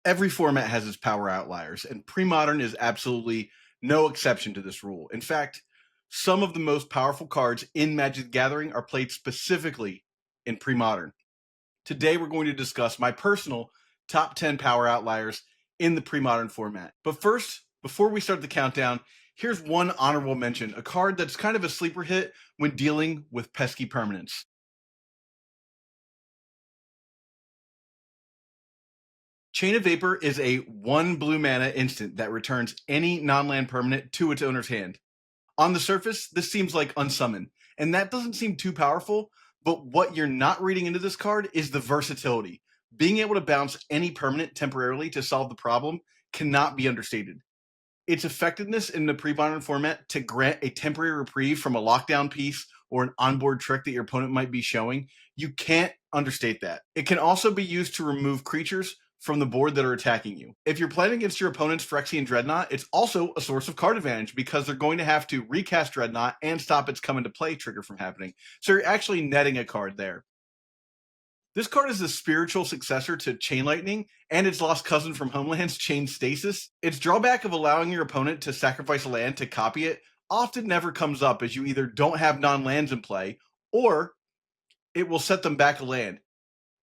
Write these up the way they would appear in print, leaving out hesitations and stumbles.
Every format has its power outliers, and Premodern is absolutely no exception to this rule. In fact, some of the most powerful cards in Magic the Gathering are played specifically in Premodern. Today, we're going to discuss my personal top 10 power outliers in the Premodern format. But first, before we start the countdown, here's one honorable mention, a card that's kind of a sleeper hit when dealing with pesky permanents. Chain of Vapor is a 1 blue mana instant that returns any non-land permanent to its owner's hand. On the surface, this seems like unsummon, and that doesn't seem too powerful, but what you're not reading into this card is the versatility. Being able to bounce any permanent temporarily to solve the problem cannot be understated. Its effectiveness in the pre-modern format to grant a temporary reprieve from a lockdown piece or an onboard trick that your opponent might be showing, you can't understate that. It can also be used to remove creatures from the board that are attacking you. If you're playing against your opponent's Phyrexian Dreadnought, it's also a source of card advantage because they're going to have to recast Dreadnought and stop its come into play trigger from happening. So you're actually netting a card there. This card is the spiritual successor to Chain Lightning and its lost cousin from Homeland's Chain Stasis. Its drawback of allowing your opponent to sacrifice a land to copy it often never comes up, as you either don't have non-lands in play or it will set them back a land.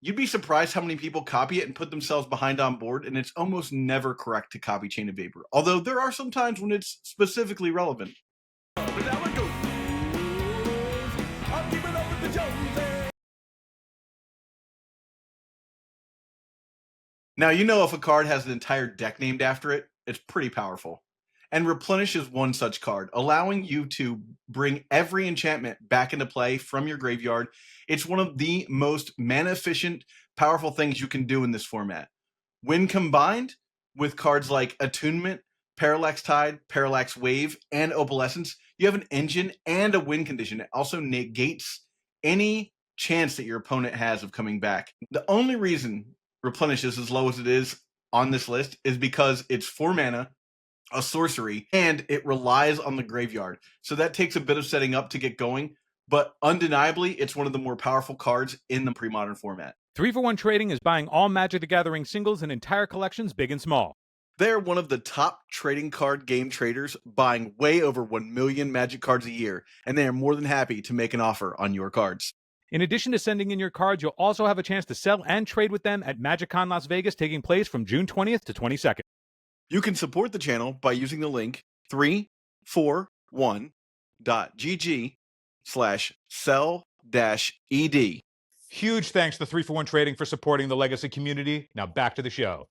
You'd be surprised how many people copy it and put themselves behind on board, and it's almost never correct to copy Chain of Vapor, although there are some times when it's specifically relevant. Now, you know if a card has an entire deck named after it, it's pretty powerful. And Replenish is one such card, allowing you to bring every enchantment back into play from your graveyard. It's one of the most mana efficient, powerful things you can do in this format. When combined with cards like Attunement, Parallax Tide, Parallax Wave, and Opalescence, you have an engine and a win condition. It also negates any chance that your opponent has of coming back. The only reason Replenish is as low as it is on this list is because it's 4 mana, a sorcery, and it relies on the graveyard. So that takes a bit of setting up to get going, but undeniably, it's one of the more powerful cards in the pre-modern format. 3-for-1 Trading is buying all Magic the Gathering singles and entire collections, big and small. They're one of the top trading card game traders, buying way over 1 million Magic cards a year, and they are more than happy to make an offer on your cards. In addition to sending in your cards, you'll also have a chance to sell and trade with them at MagicCon Las Vegas, taking place from June 20th to 22nd. You can support the channel by using the link 341.gg/sell-ed. Huge thanks to 3-for-1 Trading for supporting the Legacy community. Now back to the show.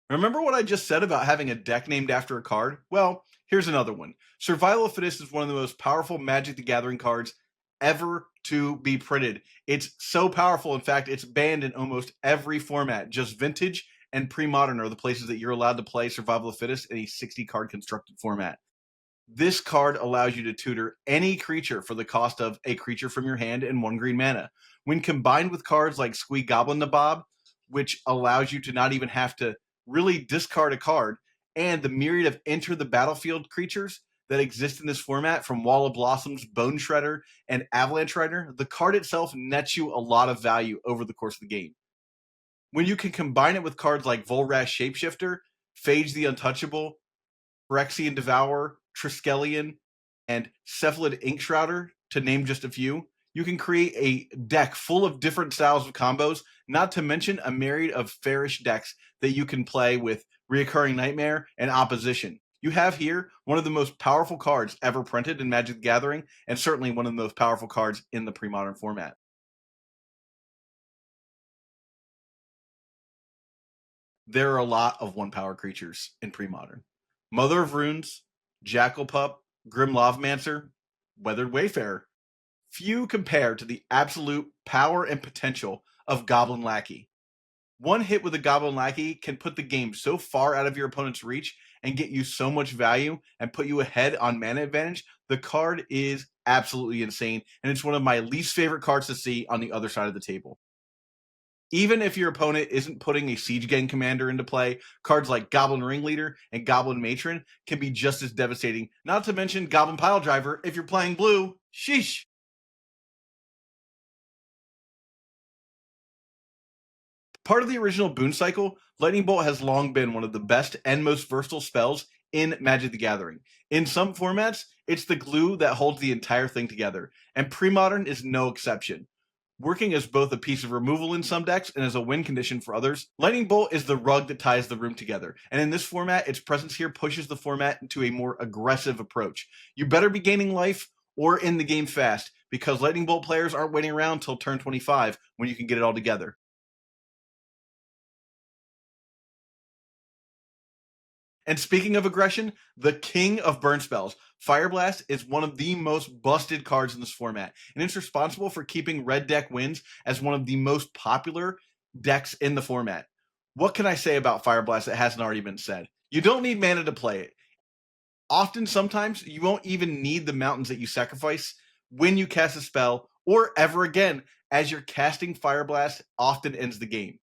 Remember what I just said about having a deck named after a card? Well, here's another one. Survival of Fittest is one of the most powerful Magic the Gathering cards ever to be printed. It's so powerful, in fact, it's banned in almost every format. Just Vintage and Pre-Modern are the places that you're allowed to play Survival of Fittest in a 60-card constructed format. This card allows you to tutor any creature for the cost of a creature from your hand and 1 green mana. When combined with cards like Squee Goblin Nabob, which allows you to not even have to really discard a card, and the myriad of enter the battlefield creatures that exist in this format, from Wall of Blossoms, Bone Shredder, and Avalanche Rider, the card itself nets you a lot of value over the course of the game. When you can combine it with cards like Volrash Shapeshifter, Phage the Untouchable, Phyrexian Devourer, Triskelion, and Cephalid Inkshrouder, to name just a few, you can create a deck full of different styles of combos, not to mention a myriad of fairish decks that you can play with Reoccurring Nightmare and Opposition. You have here one of the most powerful cards ever printed in Magic the Gathering, and certainly one of the most powerful cards in the pre-modern format. There are a lot of 1-power creatures in pre-modern. Mother of Runes, Jackal Pup, Grim Lavamancer, Weathered Wayfarer. Few compare to the absolute power and potential of Goblin Lackey. One hit with a Goblin Lackey can put the game so far out of your opponent's reach and get you so much value and put you ahead on mana advantage. The card is absolutely insane, and it's one of my least favorite cards to see on the other side of the table. Even if your opponent isn't putting a Siege Gang commander into play, cards like Goblin Ringleader and Goblin Matron can be just as devastating, not to mention Goblin Piledriver if you're playing blue. Sheesh. Part of the original Boon cycle, Lightning Bolt has long been one of the best and most versatile spells in Magic the Gathering. In some formats, it's the glue that holds the entire thing together, and Premodern is no exception. Working as both a piece of removal in some decks and as a win condition for others, Lightning Bolt is the rug that ties the room together. And in this format, its presence here pushes the format into a more aggressive approach. You better be gaining life or in the game fast, because Lightning Bolt players aren't waiting around till turn 25 when you can get it all together. And speaking of aggression, the king of burn spells, Fire Blast is one of the most busted cards in this format, and it's responsible for keeping red deck wins as one of the most popular decks in the format. What can I say about Fire Blast that hasn't already been said? You don't need mana to play it. Often, sometimes, you won't even need the mountains that you sacrifice when you cast a spell, or ever again, as you're casting Fire Blast often ends the game.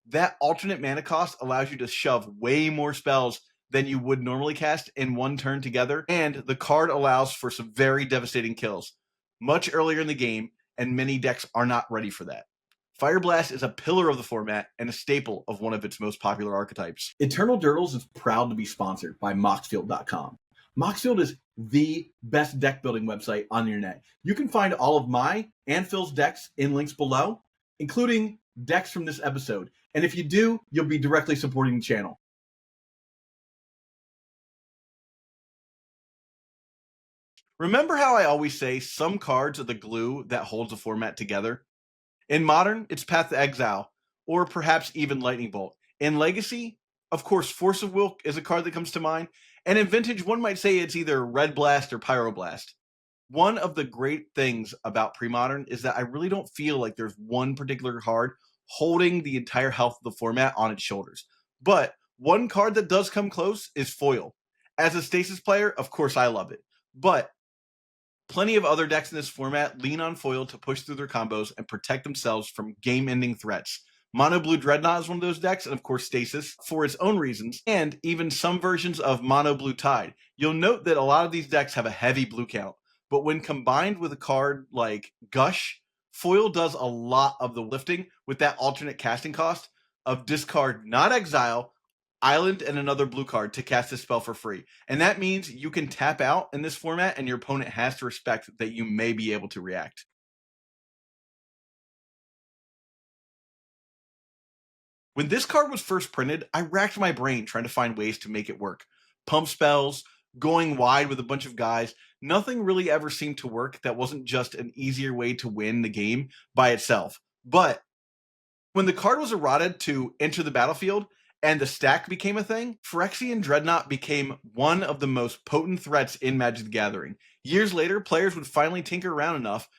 That alternate mana cost allows you to shove way more spells than you would normally cast in one turn together, and the card allows for some very devastating kills much earlier in the game, and many decks are not ready for that. Fire Blast is a pillar of the format and a staple of one of its most popular archetypes. Eternal Durdles is proud to be sponsored by Moxfield.com. Moxfield is the best deck building website on the internet. You can find all of my and Phil's decks in links below, including decks from this episode. And if you do, you'll be directly supporting the channel. Remember how I always say some cards are the glue that holds a format together? In Modern, it's Path to Exile, or perhaps even Lightning Bolt. In Legacy, of course, Force of Will is a card that comes to mind. And in Vintage, one might say it's either Red Blast or Pyroblast. One of the great things about Premodern is that I really don't feel like there's one particular card holding the entire health of the format on its shoulders. But one card that does come close is Foil. As a Stasis player, of course I love it. But plenty of other decks in this format lean on Foil to push through their combos and protect themselves from game-ending threats. Mono Blue Dreadnought is one of those decks, and of course Stasis for its own reasons, and even some versions of Mono Blue Tide. You'll note that a lot of these decks have a heavy blue count, but when combined with a card like Gush, Foil does a lot of the lifting with that alternate casting cost of discard, not exile, island, and another blue card to cast this spell for free. And that means you can tap out in this format and your opponent has to respect that you may be able to react. When this card was first printed, I racked my brain trying to find ways to make it work. Pump spells, going wide with a bunch of guys, nothing really ever seemed to work that wasn't just an easier way to win the game by itself. But when the card was eroded to enter the battlefield and the stack became a thing, Phyrexian Dreadnought became one of the most potent threats in Magic the Gathering. Years later, players would finally tinker around enough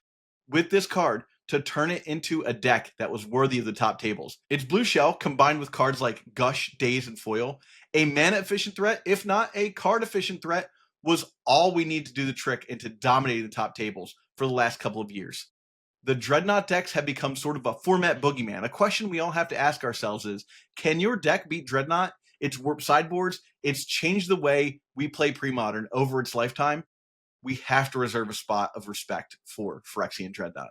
with this card to turn it into a deck that was worthy of the top tables. Its blue shell, combined with cards like Gush, Daze, and Foil, a mana-efficient threat, if not a card-efficient threat, was all we need to do the trick into dominating the top tables for the last couple of years. The Dreadnought decks have become sort of a format boogeyman. A question we all have to ask ourselves is, can your deck beat Dreadnought? It's warped sideboards. It's changed the way we play Premodern over its lifetime. We have to reserve a spot of respect for Phyrexian Dreadnought.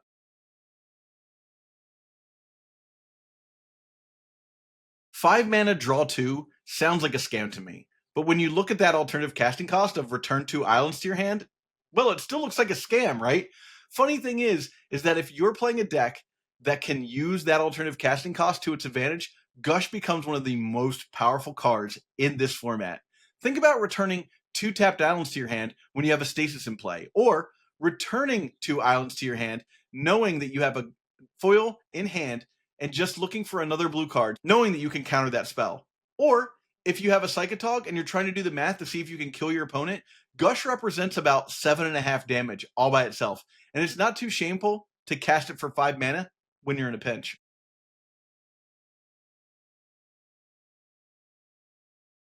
5 mana draw 2 sounds like a scam to me, but when you look at that alternative casting cost of return 2 islands to your hand, well, it still looks like a scam, right? Funny thing is that if you're playing a deck that can use that alternative casting cost to its advantage, Gush becomes one of the most powerful cards in this format. Think about returning 2 tapped islands to your hand when you have a Stasis in play, or returning 2 islands to your hand knowing that you have a foil in hand and just looking for another blue card, knowing that you can counter that spell. Or if you have a Psychotog and you're trying to do the math to see if you can kill your opponent, Gush represents about 7.5 damage all by itself, and it's not too shameful to cast it for 5 mana when you're in a pinch.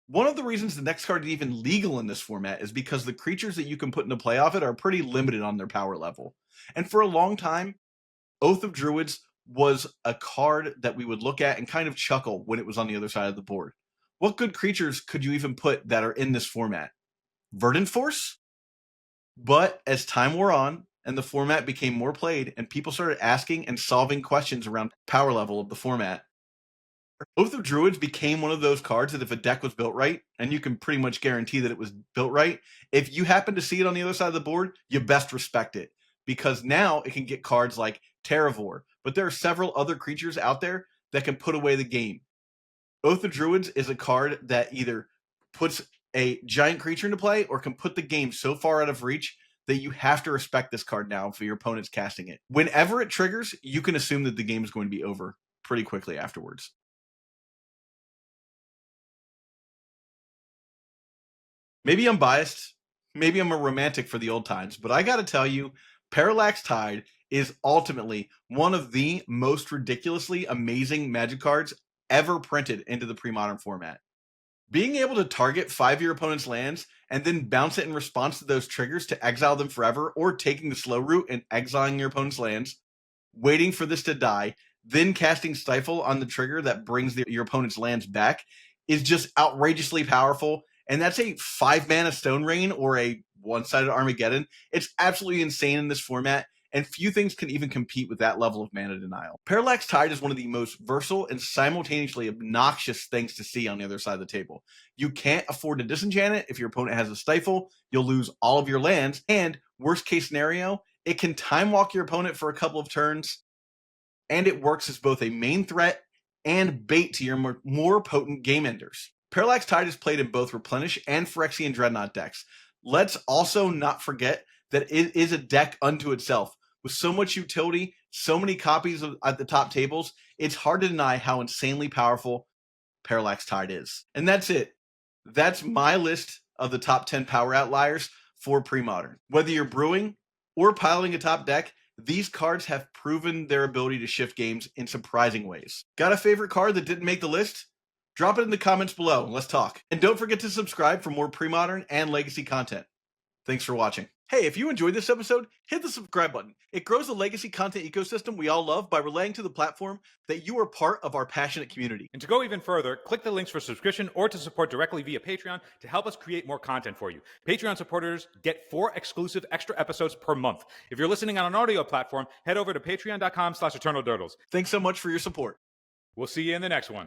One of the reasons the next card is even legal in this format is because the creatures that you can put into play off it are pretty limited on their power level. And for a long time, Oath of Druids was a card that we would look at and kind of chuckle when it was on the other side of the board. What good creatures could you even put that are in this format? Verdant Force? But as time wore on and the format became more played and people started asking and solving questions around power level of the format, Oath of Druids became one of those cards that if a deck was built right, and you can pretty much guarantee that it was built right, if you happen to see it on the other side of the board, you best respect it. Because now it can get cards like Terravore, but there are several other creatures out there that can put away the game. Oath of Druids is a card that either puts a giant creature into play or can put the game so far out of reach that you have to respect this card now for your opponent's casting it. Whenever it triggers, you can assume that the game is going to be over pretty quickly afterwards. Maybe I'm biased. Maybe I'm a romantic for the old times, but I got to tell you, Parallax Tide is ultimately one of the most ridiculously amazing Magic cards ever printed into the pre-modern format. Being able to target 5 of your opponent's lands and then bounce it in response to those triggers to exile them forever, or taking the slow route and exiling your opponent's lands, waiting for this to die, then casting Stifle on the trigger that brings your opponent's lands back, is just outrageously powerful. And that's a 5-mana Stone Rain or a one-sided Armageddon. It's absolutely insane in this format, and few things can even compete with that level of mana denial. Parallax Tide is one of the most versatile and simultaneously obnoxious things to see on the other side of the table. You can't afford to disenchant it. If your opponent has a Stifle, you'll lose all of your lands, and worst case scenario, it can time walk your opponent for a couple of turns, and it works as both a main threat and bait to your more potent game enders. Parallax Tide is played in both Replenish and Phyrexian Dreadnought decks. Let's also not forget that it is a deck unto itself. With so much utility, so many copies at the top tables, it's hard to deny how insanely powerful Parallax Tide is. And that's it. That's my list of the top 10 power outliers for Premodern. Whether you're brewing or piling a top deck, these cards have proven their ability to shift games in surprising ways. Got a favorite card that didn't make the list? Drop it in the comments below and let's talk. And don't forget to subscribe for more Premodern and Legacy content. Thanks for watching. Hey, if you enjoyed this episode, hit the subscribe button. It grows the Legacy content ecosystem we all love by relaying to the platform that you are part of our passionate community. And to go even further, click the links for subscription or to support directly via Patreon to help us create more content for you. Patreon supporters get 4 exclusive extra episodes per month. If you're listening on an audio platform, head over to patreon.com/eternaldurdles. Thanks so much for your support. We'll see you in the next one.